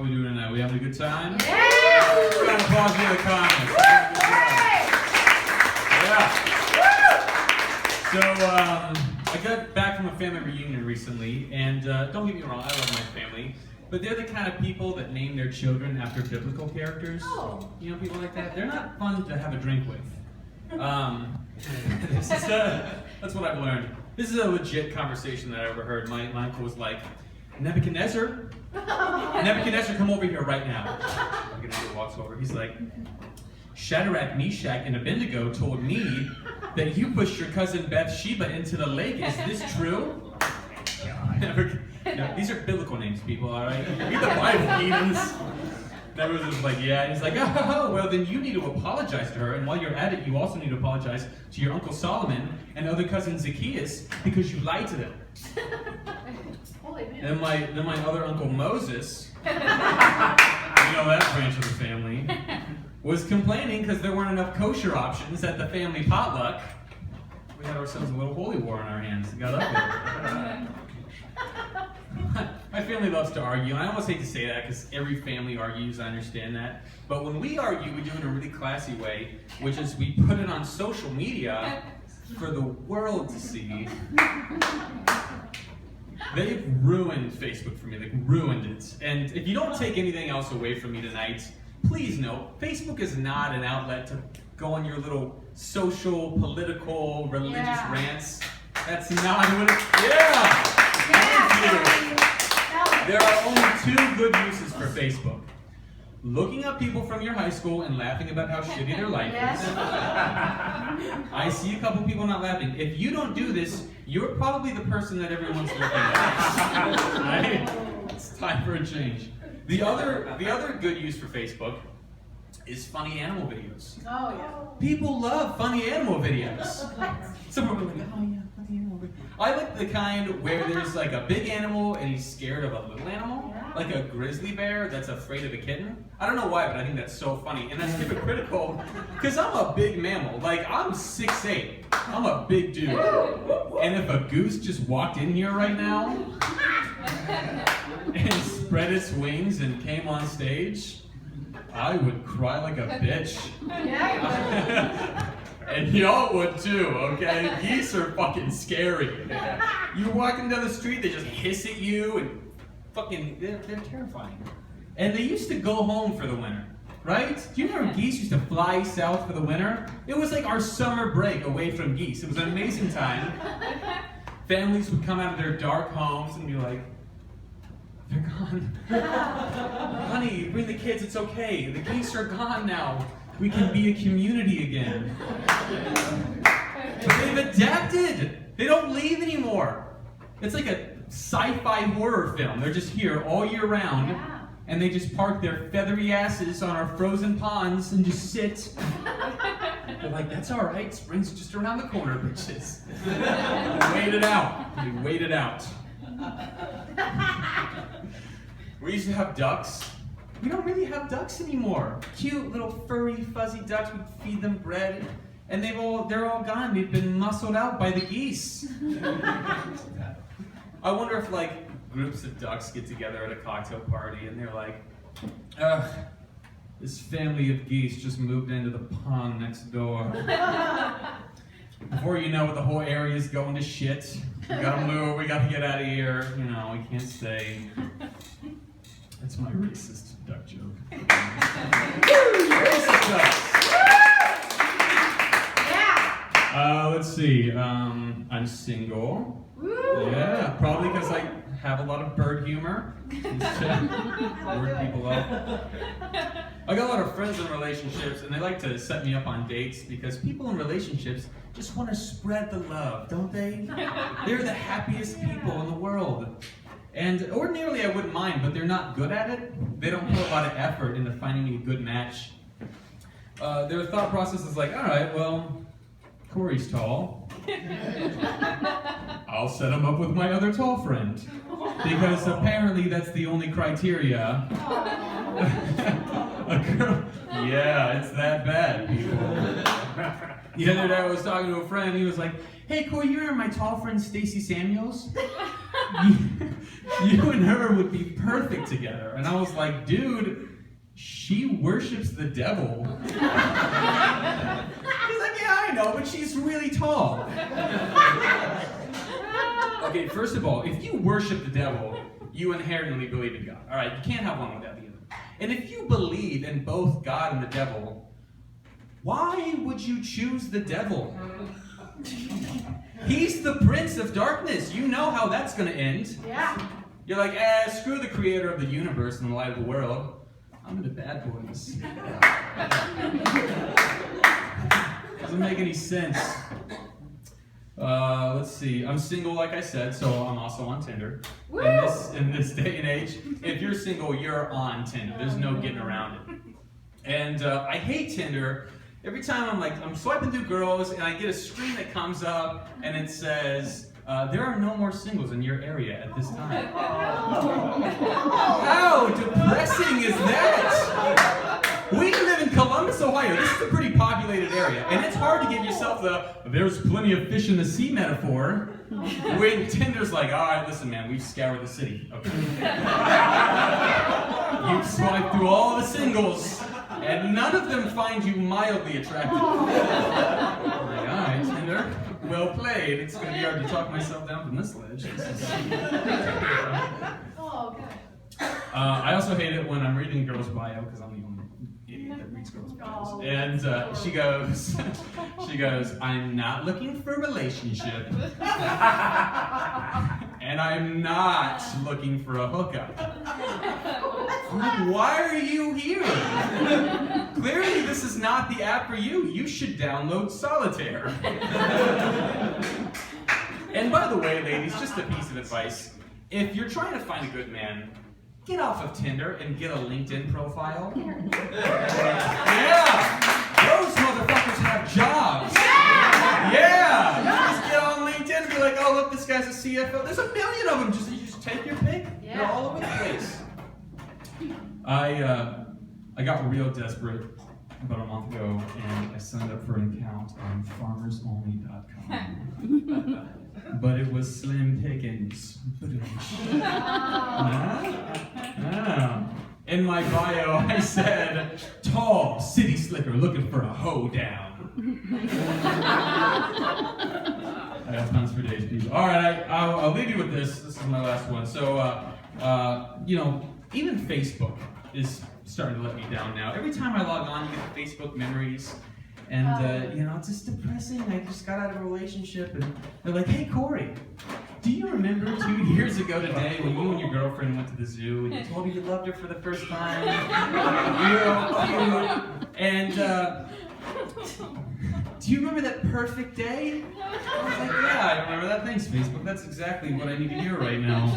How we doing tonight? We having a good time? Yeah! Round of applause for the comments. Yeah. So I got back from a family reunion recently, and don't get me wrong, I love my family, but they're the kind of people that name their children after biblical characters. Oh. You know, people like that. They're not fun to have a drink with. That's what I've learned. This is a legit conversation that I overheard. My uncle was like, Nebuchadnezzar, come over here right now. Nebuchadnezzar walks over. He's like, Shadrach, Meshach, and Abednego told me that you pushed your cousin Bathsheba into the lake. Is this true? No, these are biblical names, people, all right? Read the Bible, heathens. Nebuchadnezzar was like, yeah. And he's like, oh, well, then you need to apologize to her. And while you're at it, you also need to apologize to your Uncle Solomon and other cousin Zacchaeus because you lied to them. And then my other Uncle Moses, you know that branch of the family, was complaining because there weren't enough kosher options at the family potluck. We had ourselves a little holy war on our hands. It got ugly. My family loves to argue, and I almost hate to say that because every family argues, I understand that. But when we argue, we do it in a really classy way, which is we put it on social media for the world to see. They've ruined Facebook for me, like ruined it. And if you don't take anything else away from me tonight, please know, Facebook is not an outlet to go on your little social, political, religious rants. That's not what it is. Yeah! Thank you. There are only two good uses for Facebook. Looking up people from your high school and laughing about how shitty their life is. I see a couple people not laughing. If you don't do this, you're probably the person that everyone's looking at. Right? It's time for a change. The other good use for Facebook is funny animal videos. Oh, yeah. People love funny animal videos. Some people are like, oh yeah, funny animal video. I like the kind where there's like a big animal and he's scared of a little animal. Like a grizzly bear that's afraid of a kitten. I don't know why, but I think that's so funny. And that's hypocritical, because I'm a big mammal. Like, I'm 6'8". I'm a big dude. And if a goose just walked in here right now and spread its wings and came on stage, I would cry like a bitch. And y'all would too, okay? Geese are fucking scary. You're walking down the street, they just hiss at you and fucking, they're terrifying. And they used to go home for the winter, right? Do you remember geese used to fly south for the winter? It was like our summer break away from geese. It was an amazing time. Families would come out of their dark homes and be like, they're gone. Honey, bring the kids, it's okay. The geese are gone now. We can be a community again. But they've adapted. They don't leave anymore. It's like a sci-fi horror film. They're just here all year round, and they just park their feathery asses on our frozen ponds and just sit. They're like, that's all right. Spring's just around the corner, bitches. Wait it out. We wait it out. We used to have ducks. We don't really have ducks anymore. Cute little furry fuzzy ducks. We feed them bread, and they're all gone. They've been muscled out by the geese. I wonder if like groups of ducks get together at a cocktail party and they're like, this family of geese just moved into the pond next door. Before you know it, the whole area is going to shit. We gotta move, we gotta get out of here. You know, we can't stay. That's my racist duck joke. Racist ducks. Yeah. Let's see. I'm single. Yeah, probably because I have a lot of bird humor. Word people up. I got a lot of friends in relationships, and they like to set me up on dates because people in relationships just want to spread the love, don't they? They're the happiest people in the world. And ordinarily I wouldn't mind, but they're not good at it. They don't put a lot of effort into finding me a good match. Their thought process is like, all right, well, Corey's tall. I'll set him up with my other tall friend. Because apparently that's the only criteria. A girl, yeah, it's that bad, people. The other day I was talking to a friend, he was like, hey Corey, you remember my tall friend Stacey Samuels? you and her would be perfect together. And I was like, dude, she worships the devil. He's like, yeah, I know, but she's really tall. Okay, first of all, if you worship the devil, you inherently believe in God. All right, you can't have one without the other. And if you believe in both God and the devil, why would you choose the devil? He's the prince of darkness. You know how that's going to end. Yeah. You're like, screw the creator of the universe and the light of the world. I'm into bad boys. Doesn't make any sense. Let's see. I'm single, like I said, so I'm also on Tinder. In this day and age, if you're single, you're on Tinder. There's no getting around it. And I hate Tinder. Every time I'm swiping through girls, and I get a screen that comes up, and it says, there are no more singles in your area at this time. How depressing is that? We live in Columbus, Ohio. This is a pretty populated area, and it's hard to give yourself the "there's plenty of fish in the sea" metaphor when Tinder's like, all right, listen, man, we've scoured the city. Okay. You've swiped through all the singles, and none of them find you mildly attractive. I'm like, all right, Tinder, well played. It's going to be hard to talk myself down from this ledge. Oh, God. I also hate it when I'm reading a girl's bio, because I'm the only idiot that reads girls' bios. And she goes, I'm not looking for a relationship. And I'm not looking for a hookup. I'm like, why are you here? Clearly this is not the app for you. You should download Solitaire. And by the way, ladies, just a piece of advice. If you're trying to find a good man, get off of Tinder and get a LinkedIn profile. Yeah! Those motherfuckers have jobs! Yeah! You just get on LinkedIn and be like, oh, look, this guy's a CFO. There's a million of them. You just take your pick. Yeah. They're all over the place. I got real desperate about a month ago, and I signed up for an account on farmersonly.com. But it was slim pickings. In my bio, I said, tall, city slicker looking for a hoedown. I have puns for days, people. All right, I'll leave you with this. This is my last one. So, even Facebook is starting to let me down now. Every time I log on, you get the Facebook memories. And, it's just depressing. I just got out of a relationship, and they're like, hey, Corey, do you remember 2 years ago today when you and your girlfriend went to the zoo and you told her you loved her for the first time? And, do you remember that perfect day? I was like, yeah, I remember that. Thanks, Facebook. That's exactly what I need to hear right now.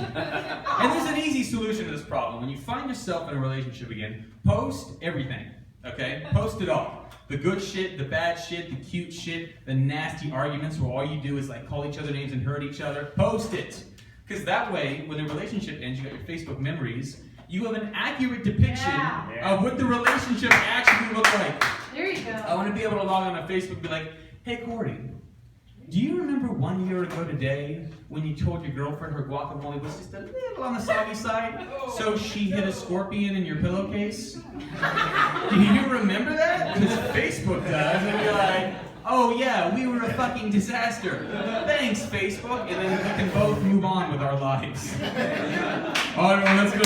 And there's an easy solution to this problem. When you find yourself in a relationship again, post everything, okay? Post it all. The good shit, the bad shit, the cute shit, the nasty arguments where all you do is like call each other names and hurt each other. Post it. Because that way, when the relationship ends, you got your Facebook memories, you have an accurate depiction of what the relationship actually looked like. There you go. I want to be able to log on to Facebook and be like, hey, Corey, do you remember 1 year ago today when you told your girlfriend her guacamole was just a little on the soggy side, so she hit a scorpion in your pillowcase? Do you remember that? Because Facebook does, and you're like, oh yeah, we were a fucking disaster. Thanks, Facebook, and then we can both move on with our lives. All right, well, let's go.